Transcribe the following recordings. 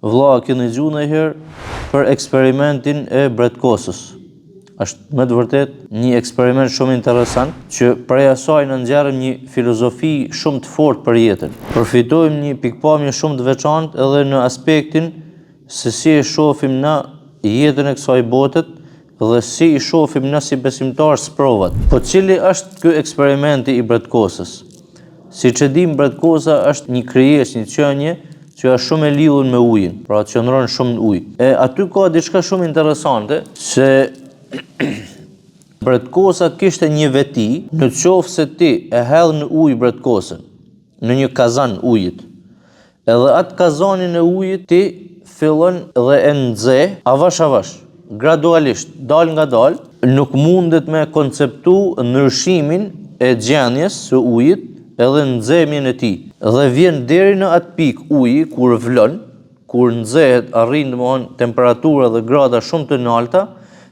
Vëlla, keni dëgjuar ndonjëherë për eksperimentin e Bredkosës? Është me të vërtet një eksperiment shumë interesant që prej asaj na nxjerrim një filozofi shumë të fortë për jetën. Përfitojmë një pikpamje shumë të veçantë edhe në aspektin se si e shohim na jetën e kësaj bote dhe si i shohim na si besimtar sprovat. Po cili është ky eksperimenti i Bredkosës? Siç e dim, Bredkosa është një krijesë, një qenie që është shumë e lidhur me ujin, pra qëndron shumë në ujë. E aty ka diçka shumë interesante, se Bredkosa kishte një veti, në qoftë se ti e hedh në ujë Bredkosën, në një kazan ujit, edhe atë kazanin e ujit ti fillon dhe e nxe avash, gradualisht, dal nga dal, nuk mundet me konceptu ndryshimin e gjendjes së ujit edhe nxemjen e tij. Dhe vjen deri në atë pikë uji kur vlon, kur nxehet, arrin domthon temperatura dhe grada shumë të larta,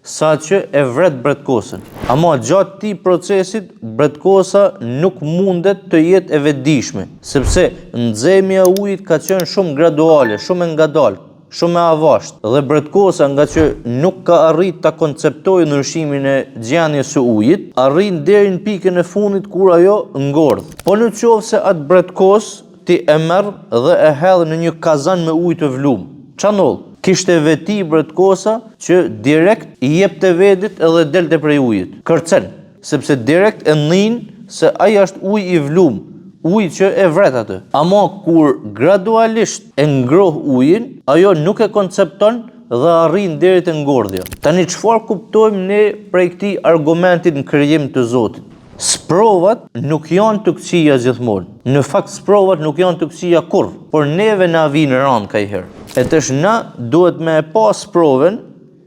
saqë e vret Bredkosën. Ama gjatë këtij procesit Bredkosa nuk mundet të jetë e vetëdijshme, sepse nxemja e ujit ka qenë shumë graduale, shumë e ngadaltë, shumë e avashtë, dhe Bredkosa, nga që nuk ka arrit ta konceptojë ndryshimin e gjendjes së ujit, arrin deri në pikën e fundit kur ajo ngordh. Po në qoftë se atë Bredkosë ti e merr dhe e hedh në një kazan me ujë të vlum, ç'a ndodh? Kishte veti Bredkosa që direkt i jepte vedit edhe delte prej ujit. Kërcen, sepse direkt e nnin se ai është ujë i vlum, ujë që e vret atë. Ama kur gradualisht e ngroh ujin, ajo nuk e koncepton dhe arrin deri te ngordhja. Tani çfarë kuptojmë ne prej këtij argumentit në krijim të Zotit? Sprovat nuk janë të këqija gjithmonë. Në fakt sprovat nuk janë të këqija kurrë, por neve na vijnë rand kajherë. E tash na duhet me e pa sprovën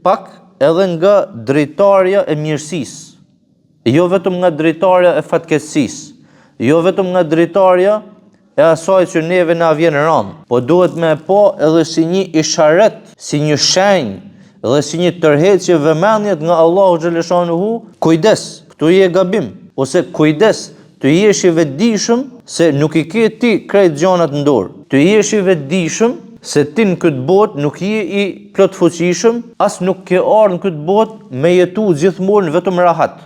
pak edhe nga drejtarja e mirësisë. Jo vetëm nga drejtarja e fatkeqësisë, jo vetëm nga drejtarja e asaj që neve na vjen rand, po duhet me e pa edhe si një isharet, si një shenjë dhe si një tërheqje vëmendjet nga Allahu xhaleshanuhu, kujdes, këtu je gabim. Ose kujdes, të jesh i vetëdijshëm se nuk i ke ti krejt gjanat në dorë. Të jesh i vetëdijshëm se ti në këtë botë nuk je i plot fuqishëm, as nuk ke ardhur në këtë botë me jetu gjithmonë vetëm rahat.